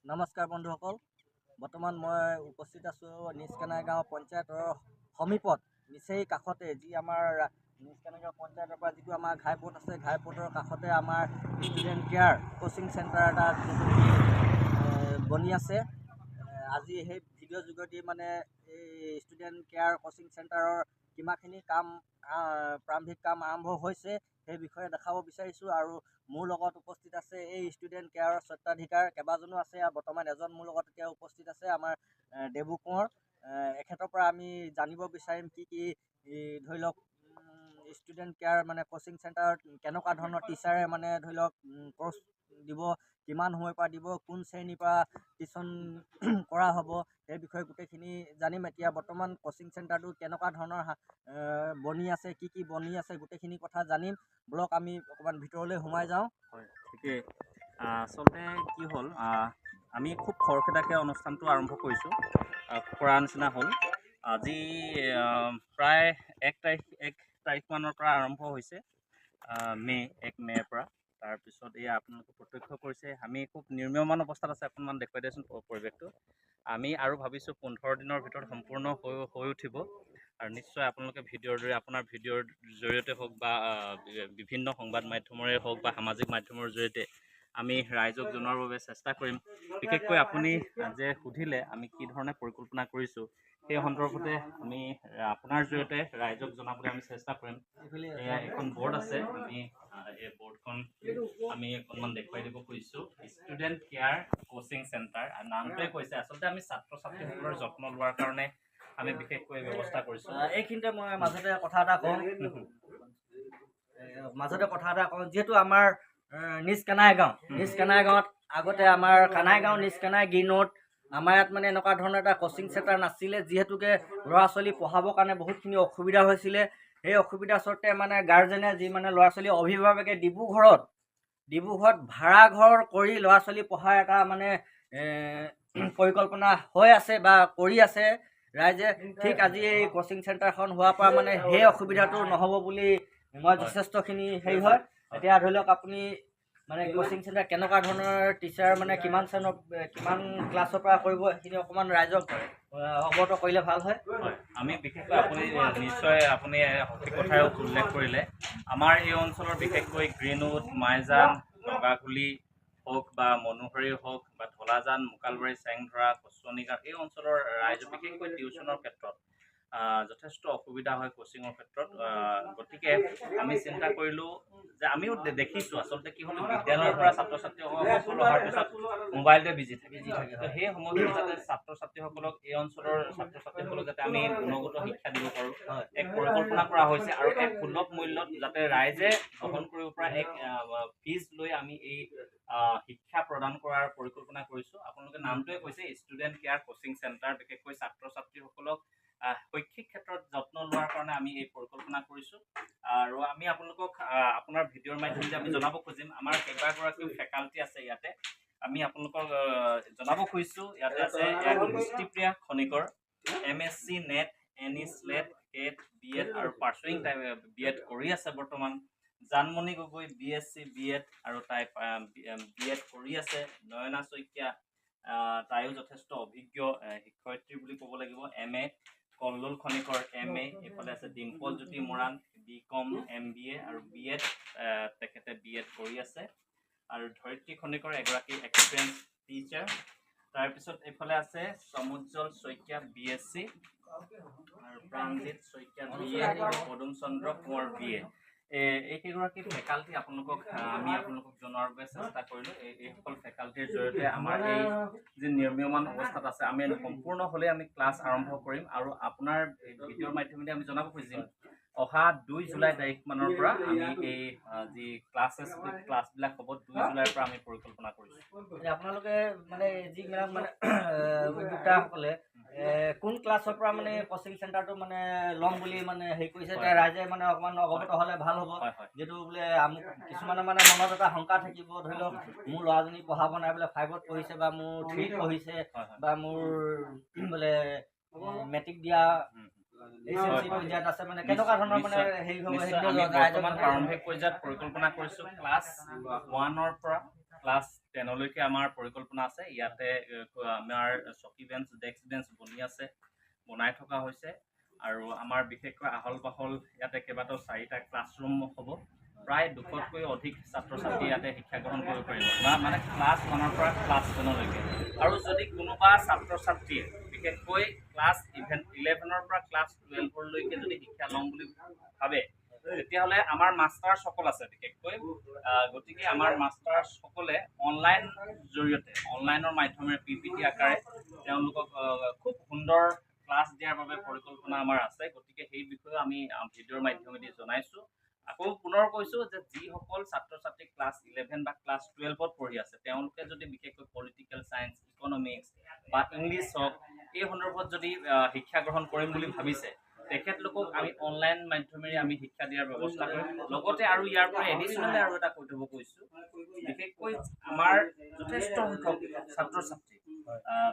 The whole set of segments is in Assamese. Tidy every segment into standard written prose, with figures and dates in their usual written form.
নমস্কাৰ বন্ধুসকল, বৰ্তমান মই উপস্থিত আছোঁ নিচকানাই গাঁও পঞ্চায়তৰ সমীপত নিচেই কাষতে যি আমাৰ নিচকানাই গাঁও পঞ্চায়তৰ পৰা যিটো আমাৰ ঘাইপথ আছে, ঘাইপথৰ কাষতে আমাৰ ষ্টুডেণ্ট কেয়াৰ কোচিং চেণ্টাৰ এটা বনি আছে। আজি সেই ভিডিঅ'ৰ যোগেদি মানে এই ষ্টুডেণ্ট কেয়াৰ কোচিং চেণ্টাৰৰ কিমানখিনি কাম প্ৰাৰম্ভিক কাম আৰম্ভ হৈছে সেই বিষয়ে দেখাব বিচাৰিছোঁ। আৰু মোৰ লগত উপস্থিত আছে এই ষ্টুডেণ্ট কেয়াৰৰ স্বত্বাধিকাৰ কেইবাজনো আছে। বৰ্তমান এজন মোৰ লগত এতিয়া উপস্থিত আছে আমাৰ দেবু কোঁৱৰ। এখেতৰ পৰা আমি জানিব বিচাৰিম কি ধৰি লওক ষ্টুডেণ্ট কেয়াৰ মানে কোচিং চেণ্টাৰত কেনেকুৱা ধৰণৰ টিচাৰে মানে ধৰি লওক কোৰ্চ দিব, কিমান সময়ৰ পৰা দিব, কোন শ্ৰেণীৰ পৰা টিউশ্যন কৰা হ'ব, সেই বিষয়ে গোটেইখিনি জানিম। এতিয়া বৰ্তমান কোচিং চেণ্টাৰটো কেনেকুৱা ধৰণৰ বনি আছে, কি বনি আছে, গোটেইখিনি কথা জানিম। ব্লক আমি অকণমান ভিতৰলৈ সোমাই যাওঁ। হয়, ঠিকেই। আচলতে কি হ'ল, আমি খুব খৰখেদাকৈ অনুষ্ঠানটো আৰম্ভ কৰিছোঁ, কৰা নিচিনা হ'ল। আজি প্ৰায় 1 তাৰিখমানৰ পৰা আৰম্ভ হৈছে, 1 মে'ৰ পৰা। তাৰপিছত এয়া আপোনালোকে প্ৰত্যক্ষ কৰিছে, আমি খুব নিৰ্মীয়মান অৱস্থাত আছে। অকণমান দেখুৱাই দিয়চোন পৰিৱেশটো। আমি আৰু ভাবিছোঁ 15 দিনৰ ভিতৰত সম্পূৰ্ণ হৈ উঠিব। আৰু নিশ্চয় আপোনালোকে ভিডিঅ'ৰ দৰে আপোনাৰ ভিডিঅ'ৰ জৰিয়তে হওক বা বিভিন্ন সংবাদ মাধ্যমৰে হওক বা সামাজিক মাধ্যমৰ জৰিয়তে আমি ৰাইজক জনোৱাৰ বাবে চেষ্টা কৰিম। বিশেষকৈ আপুনি যে সুধিলে আমি কি ধৰণে পৰিকল্পনা কৰিছোঁ, সেই সন্দৰ্ভতে আমি আপোনাৰ জৰিয়তে ৰাইজক জনাবলৈ আমি চেষ্টা কৰিম। এয়া এখন বৰ্ড আছে, আমি এই বৰ্ডখন আমি অকণমান দেখুৱাই দিব খুজিছোঁ। ষ্টুডেণ্ট কেয়াৰ কোচিং চেণ্টাৰ নামটোৱে কৈছে। আচলতে আমি ছাত্ৰ ছাত্ৰীসকলৰ যত্ন লোৱাৰ কাৰণে আমি বিশেষকৈ ব্যৱস্থা কৰিছোঁ। এইখিনিতে মই মাজতে কথা এটা কওঁ, যিহেতু আমাৰ নিজ কানাই গাঁৱত আগতে আমাৰ কানাই গাঁও নিজ কানাই গ্ৰীণত আমাৰ ইয়াত মানে এনেকুৱা ধৰণৰ এটা কোচিং চেণ্টাৰ নাছিলে, যিহেতুকে ল'ৰা ছোৱালী পঢ়াবৰ কাৰণে বহুতখিনি অসুবিধা হৈছিলে। সেই অসুবিধা স্বত্তে মানে গাৰ্জেনে যি মানে ল'ৰা ছোৱালী অভিভাৱকে ডিব্ৰুগড়ত ভাড়া ঘৰ কৰি ল'ৰা ছোৱালী পঢ়াৰ এটা মানে পৰিকল্পনা হৈ আছে বা কৰি আছে ৰাইজে। ঠিক আজি এই কোচিং চেণ্টাৰখন হোৱাৰ পৰা মানে সেই অসুবিধাটো নহ'ব বুলি মই যথেষ্টখিনি হেৰি হয়। এতিয়া ধৰি লওক আপুনি মানে কোচিং চেণ্টাৰ কেনেকুৱা ধৰণৰ টিচাৰ মানে কিমান ক্লাছৰ পৰা কৰিব, সেইখিনি অকণমান ৰাইজক অৱগত কৰিলে ভাল হয়। আমি বিশেষকৈ আপুনি নিশ্চয় সঠিক কথাই উল্লেখ কৰিলে। আমাৰ এই অঞ্চলৰ বিশেষকৈ গ্ৰীণউড, মাইজান, নগাখুলি হওক বা মনোহৰী হওক বা ঢলাজান, মোকালবাৰী, চেংধৰা, কচুৱনীগাঁও, এই অঞ্চলৰ ৰাইজ বিশেষকৈ টিউশ্যনৰ ক্ষেত্ৰত যথেষ্ট অসুবিধা হয় কোচিঙৰ ক্ষেত্ৰত। গতিকে আমি চিন্তা কৰিলোঁ যে আমিও দেখিছোঁ আচলতে কি হ'ল, বিদ্যালয়ৰ পৰা ছাত্ৰ ছাত্ৰীসকল অহাৰ পিছত মোবাইলতে বিজি থাকে। তো সেই সময়খিনিত যাতে ছাত্ৰ ছাত্ৰীসকলক, এই অঞ্চলৰ ছাত্ৰ ছাত্ৰীসকলক যাতে আমি গুণগত শিক্ষা দিব পাৰোঁ, এক পৰিকল্পনা কৰা হৈছে। আৰু এক সুলভ মূল্যত যাতে ৰাইজে গ্ৰহণ কৰিব পৰা এক ফিজ লৈ আমি এই শিক্ষা প্ৰদান কৰাৰ পৰিকল্পনা কৰিছোঁ। আপোনালোকে নামটোৱে কৈছে, ষ্টুডেণ্ট কেয়াৰ কোচিং চেণ্টাৰ। বিশেষকৈ ছাত্ৰ ছাত্ৰীসকলক শৈক্ষিক ক্ষেত্ৰত যত্ন লোৱাৰ কাৰণে আমি এই পৰিকল্পনা কৰিছোঁ। আৰু আমি আপোনালোকক আপোনাৰ ভিডিঅ'ৰ মাধ্যমেৰে আমি জনাব খুজিম, আমাৰ কেইবাগৰাকীও ফেকাল্টি আছে ইয়াতে। আমি আপোনালোকক জনাব খুজিছোঁ, ইয়াতে আছে দৃষ্টিপ্ৰিয়া খনিকৰ, MSc নেট, NE স্লেট, কেট, BEd আৰু পাৰ্চুইং BEd কৰি আছে বৰ্তমান। জানমণি গগৈ BSc BEd আৰু তাই BEd কৰি আছে। নয়না শইকীয়া, তাইও যথেষ্ট অভিজ্ঞ শিক্ষয়িত্ৰী বুলি ক'ব লাগিব, MA। কল্লোল খনিকৰ MA। এইফালে আছে ডিম্পল জ্যোতি মৰাণ, BCom MBA আৰু BEd, তেখেতে BEd কৰি আছে। আৰু ধৰিত্ৰী খনিকৰ এগৰাকী এক্সপিৰিয়েঞ্চ টিচাৰ। তাৰপিছত এইফালে আছে সমুজ্জ্বল শইকীয়া BSc আৰু প্ৰাণজিৎ শইকীয়া BA আৰু পদুম চন্দ্ৰ কোঁৱৰ BA। এইকেইগৰাকী ফেকাল্টি আমি আপোনালোকক জনোৱাৰ বাবে চেষ্টা কৰিলোঁ। এইসকল ফেকাল্টিৰ জৰিয়তে আমাৰ এই যি নিৰ্মীয়মান অৱস্থাত আছে, আমি সম্পূৰ্ণ হ'লে আমি ক্লাছ আৰম্ভ কৰিম। আৰু আপোনাৰ ভিডিঅ'ৰ মাধ্যমেৰে আমি জনাব খুজিম, অহা 2 জুলাই তাৰিখমানৰ পৰা আমি এই যি ক্লাছবিলাক হ'ব, 2 জুলাইৰ পৰা আমি পৰিকল্পনা কৰিছোঁ। আপোনালোকে মানে যিবিলাক মানে উদ্যোক্তাসকলে কোন ক্লাছৰ পৰা মানে কোচিং চেণ্টাৰটো মানে ল'ম বুলি মানে হেৰি কৰিছে, এতিয়া ৰাইজে মানে অকণমান অৱগত হ'লে ভাল হ'ব। যিহেতু বোলে কিছুমানে মানে মনত এটা শংকা থাকিব, ধৰি লওক মোৰ ল'ৰাজনী পঢ়াব নাই, বোলে 5ত পঢ়িছে বা মোৰ 3ত পঢ়িছে বা মোৰ বোলে মেট্ৰিক দিয়া কেনেকুৱা ধৰণৰ মানে হেৰি হ'ব। প্ৰাৰম্ভিক পৰ্যায়ত পৰিকল্পনা কৰিছোঁ ক্লাছ 1ৰ পৰা ক্লাছ 10লৈকে আমাৰ পৰিকল্পনা আছে। ইয়াতে আমাৰ চকী বেঞ্চ, ডেস্ক বেঞ্চ বনাই থকা হৈছে আৰু আমাৰ বিশেষকৈ আহল বাহল ইয়াতে কেইবাটাও 4টা ক্লাছৰুম হ'ব। প্ৰায় 200তকৈ অধিক ছাত্ৰ ছাত্ৰী ইয়াতে শিক্ষা গ্ৰহণ কৰিব পাৰিব, মানে ক্লাছ 1ৰ পৰা ক্লাছ 10লৈকে। আৰু যদি কোনোবা ছাত্ৰ ছাত্ৰীয়ে বিশেষকৈ ক্লাছ 11ৰ পৰা ক্লাছ 12লৈকে যদি শিক্ষা ল'ম বুলি ভাবে, তেতিয়াহ'লে আমাৰ মাষ্টাৰসকল আছে বিশেষকৈ। গতিকে আমাৰ মাষ্টাৰসকলে অনলাইনৰ মাধ্যমেৰে PPT আকাৰে তেওঁলোকক খুব সুন্দৰ ক্লাছ দিয়াৰ বাবে পৰিকল্পনা আমাৰ আছে। গতিকে সেই বিষয়ে আমি ভিডিঅ'ৰ মাধ্যমেদি জনাইছোঁ। আকৌ পুনৰ কৈছোঁ যে যিসকল ছাত্ৰ ছাত্ৰী ক্লাছ 11 বা ক্লাছ 12ত পঢ়ি আছে, তেওঁলোকে যদি বিশেষকৈ পলিটিকেল চায়েন্স, ইকনমিক্স বা ইংলিছ হওক, এই সন্দৰ্ভত যদি শিক্ষা গ্ৰহণ কৰিম বুলি ভাবিছে, তেখেতলোকক আমি অনলাইন মাধ্যমেৰে আমি শিক্ষা দিয়াৰ ব্যৱস্থা কৰিম। লগতে আৰু ইয়াৰ পৰা এডিশ্যনেলি আৰু এটা কৈ থ'ব কৈছোঁ, বিশেষকৈ আমাৰ যথেষ্ট সংখ্যক ছাত্ৰ ছাত্ৰী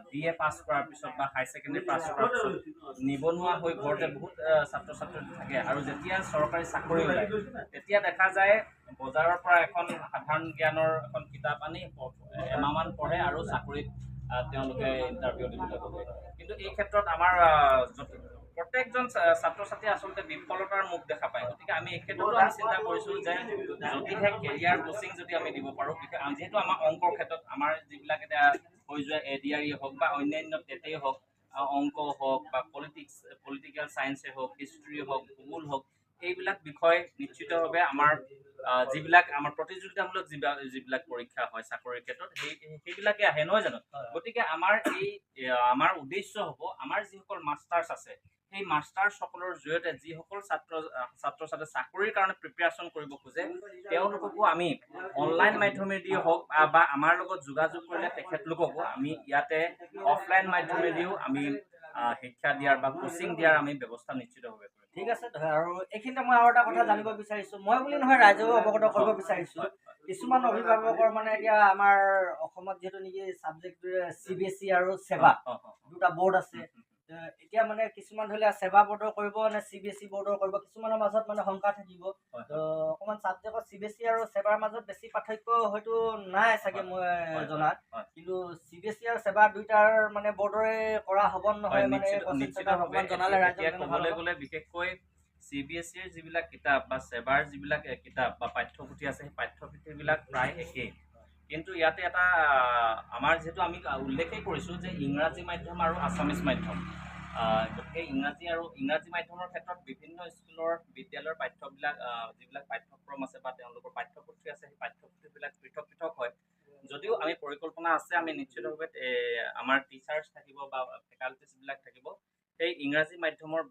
BA পাছ কৰাৰ পিছত বা হাই ছেকেণ্ডেৰী পাছ কৰাৰ পিছত নিবনুৱা হৈ ঘৰতে বহুত ছাত্ৰ ছাত্ৰী থাকে। আৰু যেতিয়া চৰকাৰী চাকৰি ওলায়, তেতিয়া দেখা যায় বজাৰৰ পৰা এখন সাধাৰণ জ্ঞানৰ এখন কিতাপ আনি এমাহমান পঢ়ে আৰু চাকৰিত তেওঁলোকে ইণ্টাৰভিউ দিবলৈ গ'লে। কিন্তু এই ক্ষেত্ৰত আমাৰ প্ৰত্যেকজন ছাত্ৰ ছাত্ৰী আচলতে বিফলতাৰ মুখ দেখা পায়। গতিকে আমি এই ক্ষেত্ৰতো আমি চিন্তা কৰিছোঁ যে যদিহে কেৰিয়াৰ কোচিং যদি আমি দিব পাৰোঁ, যিহেতু আমাৰ অংকৰ ক্ষেত্ৰত আমাৰ যিবিলাক এতিয়া হৈ যোৱা ADRE হওক বা অন্যান্য টেটেই হওক, অংক হওক বা পলিটিকেল চায়েন্সে হওক, হিষ্ট্ৰী হওক, ভূগোল হওক, এইবিলাক বিষয় নিশ্চিতভাৱে আমাৰ যিবিলাক আমাৰ প্ৰতিযোগিতামূলক যিবিলাক পৰীক্ষা হয় চাকৰিৰ ক্ষেত্ৰত, সেইবিলাকে আহে, নহয় জানো? গতিকে আমাৰ উদ্দেশ্য হ'ব, আমাৰ যিসকল মাষ্টাৰ্ছ আছে, সেই মাষ্টাৰ্ছসকলৰ জৰিয়তে যিসকল ছাত্ৰ ছাত্ৰী চাকৰিৰ কাৰণে প্ৰিপেৰেশ্যন কৰিব খোজে, তেওঁলোককো আমি অনলাইন মাধ্যমেদি হওক বা আমাৰ লগত যোগাযোগ কৰিলে তেখেতলোককো আমি ইয়াতে অফলাইন মাধ্যমেদিও আমি শিক্ষা দিয়াৰ বা কোচিং দিয়াৰ আমি ব্যৱস্থা নিশ্চিতভাৱে কৰিম। ঠিক আছে। আৰু এইখিনিতে মই আৰু এটা কথা জানিব বিচাৰিছোঁ, মই বুলি নহয় ৰাইজেও অৱগত কৰিব বিচাৰিছোঁ। কিছুমান অভিভাৱকৰ মানে এতিয়া আমাৰ অসমত যিহেতু নেকি ছাবজেক্ট CBSE আৰু সেৱা দুটা বৰ্ড আছে। এতিয়া মানে কিছুমান ধৰি লওক সেৱা বৰ্ডৰ কৰিব নে CBSE বৰ্ডৰ কৰিব, কিছুমানৰ মাজত মানে শংকা থাকিব। অকণমান ছাবজেক্টত CBSE আৰু সেৱাৰ মাজত বেছি পাৰ্থক্য হয়তো নাই চাগে মই জনাত, কিন্তু CBSE আৰু সেৱা দুইটাৰ মানে বৰ্ডৰে কৰা হ'ব নহয় মানে জনালে ৰাইজক ক'বলৈ গ'লে বিশেষকৈ CBSEৰ যিবিলাক কিতাপ বা সেৱাৰ যিবিলাক কিতাপ বা পাঠ্যপুথি আছে, সেই পাঠ্যপুথিবিলাক প্ৰায় একেই। কিন্তু ইয়াতে এটা আমাৰ যিহেতু আমি উল্লেখেই কৰিছোঁ যে ইংৰাজী মাধ্যম আৰু আছামিজ মাধ্যম, গতিকে ইংৰাজী মাধ্যমৰ ক্ষেত্ৰত বিভিন্ন স্কুলৰ বিদ্যালয়ৰ যিবিলাক পাঠ্যক্ৰম আছে বা তেওঁলোকৰ পাঠ্যপুথি আছে, সেই পাঠ্যপুথিবিলাক পৃথক পৃথক হয়। যদিও আমি পৰিকল্পনা আছে, আমি নিশ্চিতভাৱে আমাৰ টিচাৰ্ছ থাকিব বা ফেকাল্টিছবিলাক থাকিব, সেই ইংৰাজী মাধ্যমৰ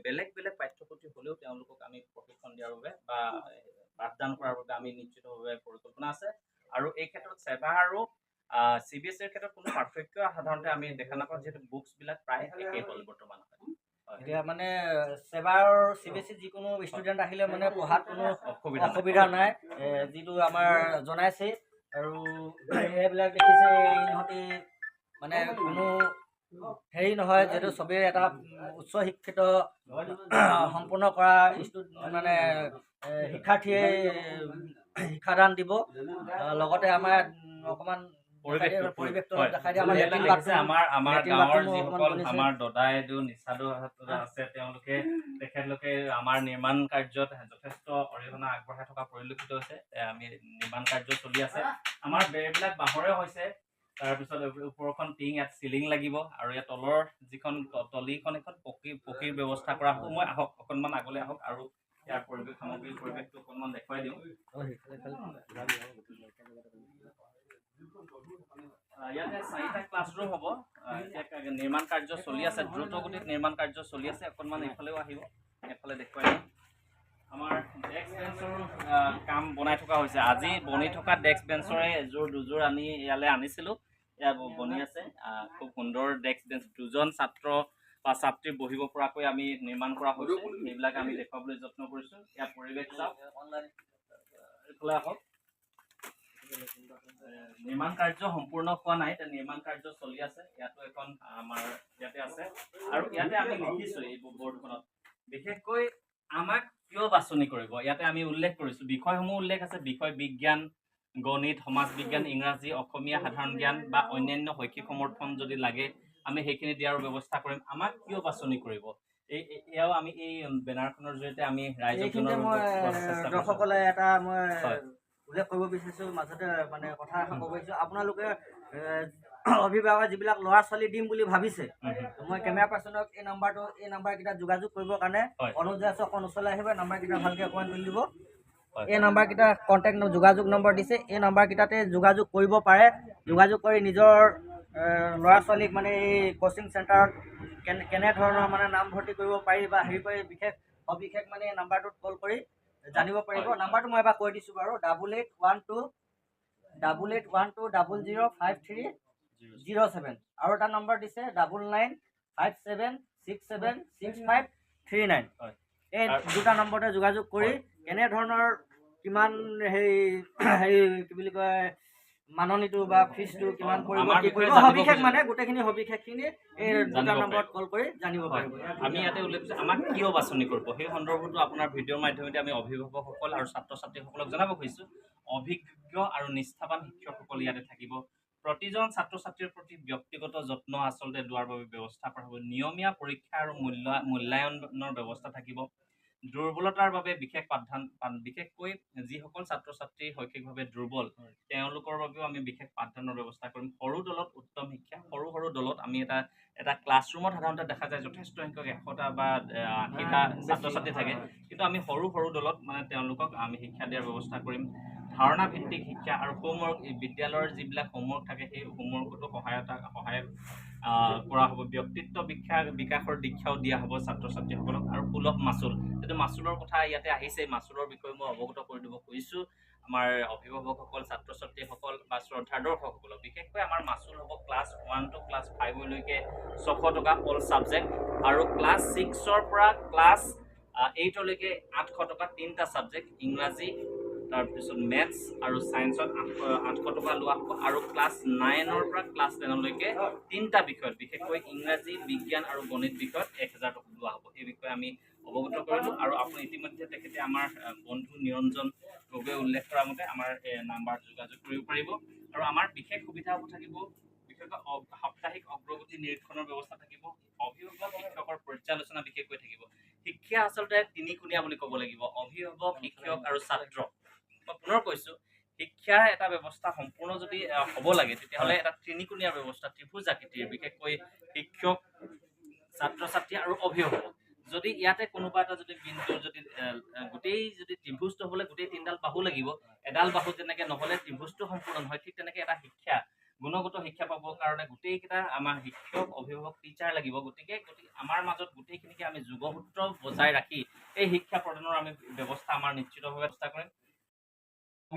বেলেগ বেলেগ পাঠ্যপুথি হ'লেও তেওঁলোকক আমি প্ৰশিক্ষণ দিয়াৰ বাবে বা পাঠদান কৰাৰ বাবে আমি নিশ্চিতভাৱে পৰিকল্পনা আছে। আৰু এই ক্ষেত্ৰত সেৱা আৰু CBSEৰ ক্ষেত্ৰত কোনো পাৰ্থক্য সাধাৰণতে আমি দেখা নাপাওঁ, যিহেতু বুকছবিলাক প্ৰায় একেই হ'ল বৰ্তমান। এতিয়া মানে সেৱাৰ CBSE যিকোনো ষ্টুডেণ্ট আহিলে মানে পঢ়াত কোনো অসুবিধা নাই, যিটো আমাৰ জনাইছে। আৰু এইবিলাক দেখিছে ইহঁতি মানে কোনো হেৰি নহয়, যিহেতু চবেই এটা উচ্চ শিক্ষিত সম্পূৰ্ণ কৰা মানে শিক্ষাৰ্থীয়ে শিক্ষাদান দিব। লগতে আমাৰ অকণমান পৰিৱেশটো দেখাই দিয়ে। আমাৰ গাঁৱৰ যিসকল আমাৰ দদাইদেউ নিচাদৌ আছে, তেখেতলোকে আমাৰ নিৰ্মাণ কাৰ্যত যথেষ্ট অৰিহণা আগবঢ়াই থকা পৰিলক্ষিত হৈছে। আমি নিৰ্মাণ কাৰ্য চলি আছে। আমাৰ বেৰবিলাক বাঁহৰে হৈছে, তাৰপিছত ওপৰখন টিং, ইয়াত চিলিং লাগিব আৰু ইয়াত তলৰ যিখন তলিখন এখন পকীৰ ব্যৱস্থা কৰা হ'ব। মই অকণমান আগলৈ আহক আৰু ইয়াৰ সামগ্ৰিক পৰিৱেশটো অকণমান দেখুৱাই দিওঁ। ইয়াতে 4টা ক্লাছৰুম হ'ব। এতিয়া নিৰ্মাণ কাৰ্য চলি আছে, দ্ৰুত গতিত নিৰ্মাণ কাৰ্য চলি আছে। অকণমান এইফালেও আহিব, এইফালে দেখুৱাই দিম। আমাৰ ডেস্ক বেঞ্চৰ কাম বনাই থকা হৈছে। আজি বনি থকা ডেস্ক বেঞ্চৰে এযোৰ দুযোৰ আমি ইয়ালৈ আনিছিলোঁ, এয়া বনি আছে। খুব সুন্দৰ ডেস্ক বেঞ্চ, 2জন ছাত্ৰ বা ছাত্ৰী বহিব পৰাকৈ আমি নিৰ্মাণ কৰা হৈছে। সেইবিলাক আমি দেখুৱাবলৈ যত্ন কৰিছোঁ। ইয়াৰ পৰিৱেশ চাওক, এইফালে আহক। নিৰ্মাণ কাৰ্য সম্পূৰ্ণ হোৱা নাই, এতিয়া নিৰ্মাণ কাৰ্য চলি আছে। ইয়াতো এখন আমাৰ ইয়াতে আছে। আৰু ইয়াতে আমি লিখিছোঁ এই বৰ্ডখনত বিশেষকৈ আমাক কিয় বাছনি কৰিব, ইয়াতে আমি উল্লেখ কৰিছোঁ। বিষয়সমূহ উল্লেখ আছে, বিষয় বিজ্ঞান, গণিত, সমাজ বিজ্ঞান, ইংৰাজী, অসমীয়া, সাধাৰণ জ্ঞান বা অন্যান্য শৈক্ষিক সমৰ্থন যদি লাগে আমি সেইখিনি দিয়াৰ ব্যৱস্থা কৰিম। আমাক কিয় বাছনি কৰিব, এয়াও আমি এই বেনাৰখনৰ জৰিয়তে আমি ৰাইজক এইখিনিতে মই দৰ্শকলে এটা মই হয়। উল্লেখ কৰিব বিচাৰিছোঁ, মাজতে মানে কথা এষাৰ ক'ব বিচাৰিছোঁ। আপোনালোকে অভিভাৱক যিবিলাক ল'ৰা ছোৱালী দিম বুলি ভাবিছে, মই কেমেৰা পাৰ্চনক এই নাম্বাৰকেইটা যোগাযোগ কৰিবৰ কাৰণে অনুৰোধ জনাইছোঁ। অকণ ওচৰলৈ আহিব, নাম্বাৰকেইটা ভালকৈ অকণমান তুলি দিব। এই নাম্বাৰকেইটা যোগাযোগ নম্বৰ দিছে, এই নাম্বাৰকেইটাতে যোগাযোগ কৰিব পাৰে। যোগাযোগ কৰি নিজৰ ল'ৰা ছোৱালীক মানে এই কোচিং চেণ্টাৰত কেনেধৰণৰ মানে নামভৰ্তি কৰিব পাৰি বা হেৰি কৰি সবিশেষ মানে এই নাম্বাৰটোত কল কৰি জানিব পাৰিব। নাম্বাৰটো মই এবাৰ কৈ দিছোঁ বাৰু, 8812005307 আৰু এটা নম্বৰ দিছে 9957676539। এই দুটা নম্বৰতে যোগাযোগ কৰি কেনেধৰণৰ কিমান হেৰি কি বুলি কয় মাননিটো বা ফিজটো কিমান পৰিব, কি কৰিব, সবিশেষ মানে গোটেইখিনি সবিশেষখিনি এই দুটা নম্বৰত কল কৰি জানিব পাৰিব। আমি ইয়াতে উল্লেখ আমাক কিয় বাছনি কৰিব সেই সন্দৰ্ভতো আপোনাৰ ভিডিঅ'ৰ মাধ্যমেৰে আমি অভিভাৱকসকল আৰু ছাত্ৰ ছাত্ৰীসকলক জনাব খুজিছোঁ। অভিজ্ঞ আৰু নিষ্ঠাৱান শিক্ষকসকল ইয়াতে থাকিব। প্ৰতিজন ছাত্ৰ ছাত্ৰীৰ প্ৰতি ব্যক্তিগত যত্ন আচলতে লোৱাৰ বাবে ব্যৱস্থা কৰা হ'ব। নিয়মীয়া পৰীক্ষা আৰু মূল্যায়নৰ ব্যৱস্থা থাকিব। দুৰ্বলতাৰ বাবে বিশেষ বিশেষকৈ যিসকল ছাত্ৰ ছাত্ৰী শৈক্ষিকভাৱে দুৰ্বল তেওঁলোকৰ বাবেও আমি বিশেষ পাঠদানৰ ব্যৱস্থা কৰিম। সৰু দলত উত্তম শিক্ষা, সৰু দলত আমি এটা ক্লাছৰুমত সাধাৰণতে দেখা যায় যথেষ্ট সংখ্যক 100টা বা 80টা ছাত্ৰ ছাত্ৰী থাকে, কিন্তু আমি সৰু দলত মানে তেওঁলোকক আমি শিক্ষা দিয়াৰ ব্যৱস্থা কৰিম। ধাৰণা ভিত্তিক শিক্ষা আৰু হোমৱৰ্ক, বিদ্যালয়ৰ যিবিলাক হোমৱৰ্ক থাকে সেই হোমৱৰ্কতো সহায়ক কৰা হ'ব। ব্যক্তিত্ব বিকাশৰ দীক্ষাও দিয়া হ'ব ছাত্ৰ ছাত্ৰীসকলক। আৰু সুলভ মাচুল, যিটো মাচুলৰ কথা ইয়াতে আহিছে, মাচুলৰ বিষয়ে মই অৱগত কৰি দিব খুজিছোঁ আমাৰ অভিভাৱকসকল, ছাত্ৰ ছাত্ৰীসকল বা শ্ৰদ্ধাৰ দৰ্শকসকলক। বিশেষকৈ আমাৰ মাচুল হ'ব ক্লাছ 1 to ক্লাছ 5লৈকে 600 টকা অল ছাবজেক্ট, আৰু ক্লাছ 6ৰ পৰা ক্লাছ 8লৈকে 800 টকা তিনিটা ছাবজেক্ট, ইংৰাজী, তাৰপিছত মেথছ আৰু ছায়েন্সত 800 টকা লোৱা হ'ব। আৰু ক্লাছ 9ৰ পৰা ক্লাছ 10লৈকে তিনিটা বিষয়ত, বিশেষকৈ ইংৰাজী, বিজ্ঞান আৰু গণিত বিষয়ত 1000 টকা লোৱা হ'ব। এই বিষয়ে আমি অৱগত কৰিলোঁ। আৰু আপুনি ইতিমধ্যে তেখেতে আমাৰ বন্ধু নিৰঞ্জন গগৈয়ে উল্লেখ কৰা মতে আমাৰ নাম্বাৰ যোগাযোগ কৰিব পাৰিব। আৰু আমাৰ বিশেষ সুবিধাসমূহ থাকিব, বিশেষকৈ সাপ্তাহিক অগ্ৰগতি নিৰীক্ষণৰ ব্যৱস্থা থাকিব। অভিভাৱক শিক্ষকৰ পৰ্যালোচনা বিশেষকৈ থাকিব। শিক্ষা আচলতে তিনিকুণীয়া বুলি ক'ব লাগিব, অভিভাৱক, শিক্ষক আৰু ছাত্ৰ। মই পুনৰ কৈছোঁ, শিক্ষাৰ এটা ব্যৱস্থা সম্পূৰ্ণ যদি হ'ব লাগে তেতিয়াহ'লে এটা তিনিকুণীয়া ব্যৱস্থা, ত্ৰিভুজ আকৃতিৰ, বিশেষকৈ শিক্ষক, ছাত্ৰ ছাত্ৰী আৰু অভিভাৱক। যদি ইয়াতে কোনোবা এটা যদি বিন্দু যদি গোটেই যদি ত্ৰিভুজটো হ'লে গোটেই তিনিডাল বাহু লাগিব, এডাল বাহু যেনেকে নহ'লে ত্ৰিভুজটো সম্পূৰ্ণ নহয়, ঠিক তেনেকে এটা শিক্ষা, গুণগত শিক্ষা পাবৰ কাৰণে গোটেইকেইটা আমাৰ শিক্ষক, অভিভাৱক, টিচাৰ লাগিব। গতিকে আমাৰ মাজত গোটেইখিনিকে আমি যোগসূত্ৰ বজাই ৰাখি এই শিক্ষা প্ৰদানৰ আমি ব্যৱস্থা আমাৰ নিশ্চিতভাৱে ব্যৱস্থা কৰিম।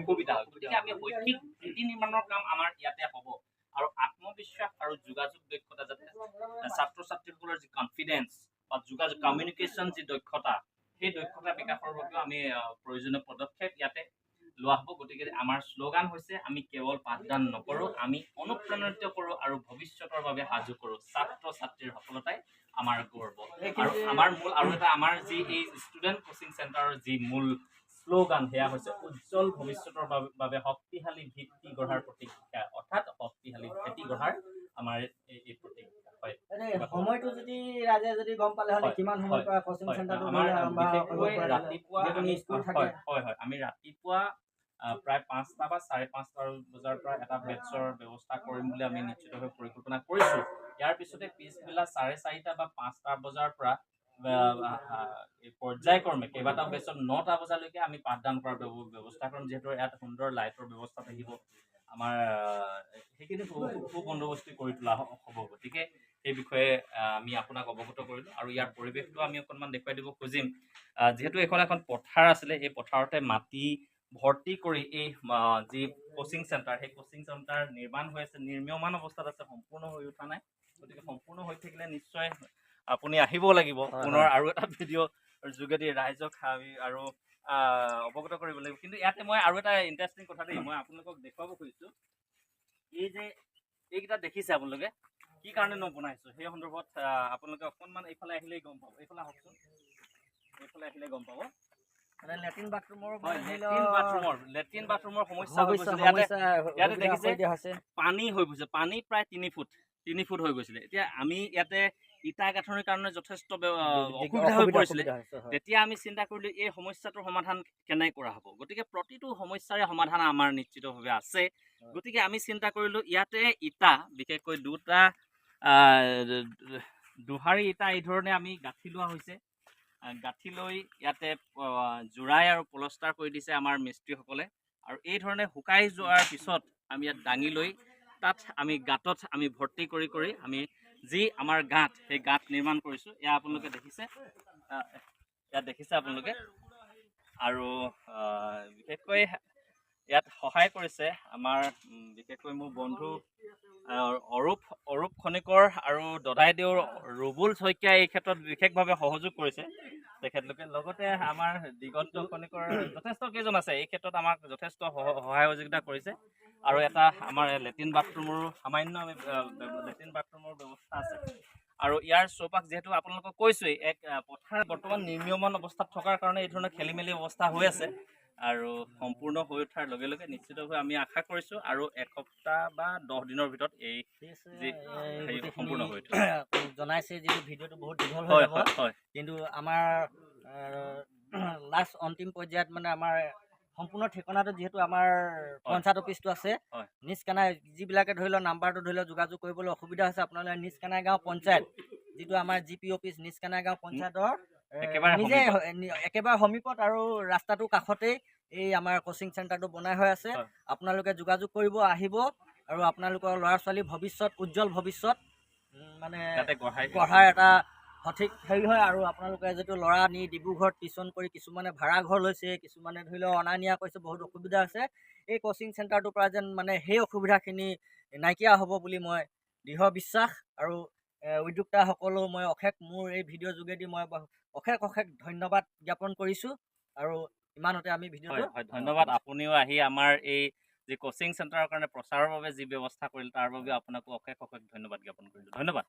সুবিধা হয়, গতিকে আমি শৈক্ষিক নীতি নিৰ্মাণৰ কাম আমাৰ ইয়াতে হ'ব। আৰু আত্মবিশ্বাস আৰু যোগাযোগ দক্ষতা, যাতে ছাত্ৰ ছাত্ৰীসকলৰ যি কনফিডেন্স বা যোগাযোগ কমিউনিকেশ্যন যি দক্ষতা, সেই দক্ষতা বিকাশৰ বাবেও আমি প্ৰয়োজনীয় পদক্ষেপ ইয়াতে লোৱা হ'ব। গতিকে আমাৰ শ্লোগান হৈছে, আমি কেৱল পাঠদান নকৰোঁ, আমি অনুপ্ৰাণিত কৰোঁ আৰু ভৱিষ্যতৰ বাবে সাজু কৰোঁ। ছাত্ৰ ছাত্ৰীৰ সফলতাই আমাৰ গৌৰৱ। আৰু আমাৰ আমাৰ যি এই ষ্টুডেণ্ট কোচিং চেণ্টাৰৰ যি মূল শ্লোগান, সেয়া হৈছে উজ্জ্বল ভৱিষ্যতৰ বাবে শক্তিশালী ভিত্তি গঢ়াৰ প্ৰতিজ্ঞা, অৰ্থাৎ শক্তিশালী ভেটি গঢ়াৰ আমাৰ এই প্ৰতিজ্ঞা। হয়, সময়টো যদি ৰাজে যদি গম পালে হ'লে কিমান সময়ৰ পৰা কোচিং চেণ্টাৰটো ৰাতিপুৱা আমি ৰাতিপুৱা প্ৰায় 5টা বা 5:30 বজাৰ পৰা এটা বেটছৰ ব্যৱস্থা কৰিম বুলি আমি নিশ্চিতভাৱে পৰিকল্পনা কৰিছোঁ। ইয়াৰ পিছতে পিছবেলা 4:30 বা 5টা বজাৰ পৰা পৰ্যায়ক্ৰমে কেইবাটাও বেটছত 9টা বজালৈকে আমি পাঠদান কৰাৰ ব্যৱস্থা কৰিম। যিহেতু ইয়াত সুন্দৰ লাইটৰ ব্যৱস্থা থাকিব, আমাৰ সেইখিনি সুবন্দোবস্তি কৰি তোলা হ'ব। গতিকে সেই বিষয়ে আমি আপোনাক অৱগত কৰিলোঁ। আৰু ইয়াৰ পৰিৱেশটো আমি অকণমান দেখুৱাই দিব খুজিম। যিহেতু এখন পথাৰ আছিলে, এই পথাৰতে মাটি ভৰ্তি কৰি এই যি কোচিং চেণ্টাৰ, সেই কোচিং চেণ্টাৰ নিৰ্মাণ হৈ আছে, নিৰ্মীয়মান অৱস্থাত আছে, সম্পূৰ্ণ হৈ উঠা নাই। গতিকে সম্পূৰ্ণ হৈ থাকিলে নিশ্চয় আপুনি আহিব লাগিব, পুনৰ আৰু এটা ভিডিঅ'ৰ যোগেদি ৰাইজক আমি আৰু অৱগত কৰিব লাগিব। কিন্তু ইয়াতে মই আৰু এটা ইণ্টাৰেষ্টিং কথা দেই, মই আপোনালোকক দেখুৱাব খুজিছোঁ। এই যে এইকেইটা দেখিছে আপোনালোকে, কি কাৰণে বনাইছোঁ সেই সন্দৰ্ভত আপোনালোকে অকণমান এইফালে আহিলেই গম পাব। এইফালে আহকচোন, এইফালে আহিলে গম পাব। মানে লেট্ৰিন বাথৰুমৰ হয়, ধৰি লেট্ৰিন বাথৰুমৰ সমস্যা হৈ সমস্যা গৈছিলে। ইয়াতে সুবিধা দেখিছে কৰি দিয়া হৈছে। পানী হৈ গৈছে, পানী প্ৰায় 3 ফুট হৈ গৈছিলে। এতিয়া আমি ইয়াতে ইটা গাঁথনিৰ কাৰণে যথেষ্ট অসুবিধা হৈ পৰিছিলে। হৈছে, হয়। তেতিয়া আমি চিন্তা কৰিলো এই সমস্যাটোৰ সমাধান কেনে কৰা হ'ব। গতিকে প্ৰতিটো সমস্যাৰে সমাধান আমাৰ নিশ্চিতভাৱে আছে। গতিকে আমি চিন্তা কৰিলো ইয়াতে ইটা বিশেষকৈ দুহাৰী ইটা এই ধৰণে আমি গাঁঠি লোৱা হৈছে। গাঁঠি লৈ ইয়াতে জোৰাই আৰু পলষ্টাৰ কৰি দিছে আমাৰ মিস্ত্ৰীসকলে। আৰু এই ধৰণে শুকাই যোৱাৰ পিছত আমি ইয়াত দাঙি লৈ তাত আমি গাঁতত আমি ভৰ্তি কৰি কৰি আমি যি আমাৰ গাঁত, সেই গাঁত নিৰ্মাণ কৰিছোঁ। এয়া আপোনালোকে দেখিছে, ইয়াত দেখিছে আপোনালোকে। আৰু বিশেষকৈ ইয়াত সহায় কৰিছে আমাৰ বিশেষকৈ মোৰ বন্ধু অৰূপ খনিকৰ আৰু দদাইদেউ ৰুবুল শইকীয়া এই ক্ষেত্ৰত বিশেষভাৱে সহযোগ কৰিছে তেখেতলোকে। লগতে আমাৰ দিগন্ত খনিকৰ যথেষ্ট কেইজন আছে এই ক্ষেত্ৰত আমাক যথেষ্ট সহায় সহযোগিতা কৰিছে। আৰু এটা আমাৰ লেট্ৰিন বাথৰুমৰো সামান্য লেট্ৰিন বাথৰুমৰ ব্যৱস্থা আছে। আৰু ইয়াৰ চৌপাশ যিহেতু আপোনালোকক কৈছোৱেই, এক পথাৰ বৰ্তমান নিৰ্মীয়মান অৱস্থাত থকাৰ কাৰণে এই ধৰণৰ খেলি মেলি অৱস্থা হৈ আছে। আৰু সম্পূৰ্ণ হৈ উঠাৰ লগে লগে নিশ্চিতভাৱে আমি আশা কৰিছোঁ আৰু এসপ্তাহ বা 10 দিনৰ ভিতৰত এই সম্পূৰ্ণ হৈ উঠিব। জনাইছে যিটো ভিডিঅ'টো বহুত দীঘল হৈ হয় যাব, হয়। কিন্তু আমাৰ লাষ্ট অন্তিম পৰ্যায়ত মানে আমাৰ সম্পূৰ্ণ ঠিকনাটো যিহেতু আমাৰ পঞ্চায়ত অফিচটো আছে, নিজ কানাই যিবিলাকে ধৰি লওক নাম্বাৰটো ধৰি লওক যোগাযোগ কৰিবলৈ অসুবিধা হৈছে, আপোনালোকে নিজ কানাই গাঁও পঞ্চায়ত যিটো আমাৰ GP অফিচ নিজ কানাই গাঁও পঞ্চায়তৰ নিজে একেবাৰে সমীপত আৰু ৰাস্তাটোৰ কাষতেই এই আমাৰ কোচিং চেণ্টাৰটো বনাই হৈ আছে। আপোনালোকে যোগাযোগ কৰিব, আহিব আৰু আপোনালোকৰ ল'ৰা ছোৱালীৰ ভৱিষ্যত, উজ্জ্বল ভৱিষ্যত মানে গঢ়াৰ এটা সঠিক হেৰি হয়। আৰু আপোনালোকে যিটো ল'ৰা নি ডিব্ৰুগড়ত টিউশ্যন কৰি কিছুমানে ভাড়া ঘৰ লৈছে, কিছুমানে ধৰি লওক অনা নিয়া কৰিছে, বহুত অসুবিধা আছে। এই কোচিং চেণ্টাৰটোৰ পৰা যেন মানে সেই অসুবিধাখিনি নাইকিয়া হ'ব বুলি মই দৃঢ় বিশ্বাস। আৰু উদ্যোক্তাসকলো মই মোৰ এই ভিডিঅ'ৰ যোগেদি মই অশেষ ধন্যবাদ জ্ঞাপন কৰিছোঁ। আৰু ইমানতে আমি ভিডিঅ'টো ধন্যবাদ। আপুনিও আহি আমাৰ এই যি কোচিং চেণ্টাৰৰ কাৰণে প্ৰচাৰৰ বাবে যি ব্যৱস্থা কৰিলে তাৰ বাবে আপোনাকো অশেষ ধন্যবাদ জ্ঞাপন কৰিলোঁ। ধন্যবাদ।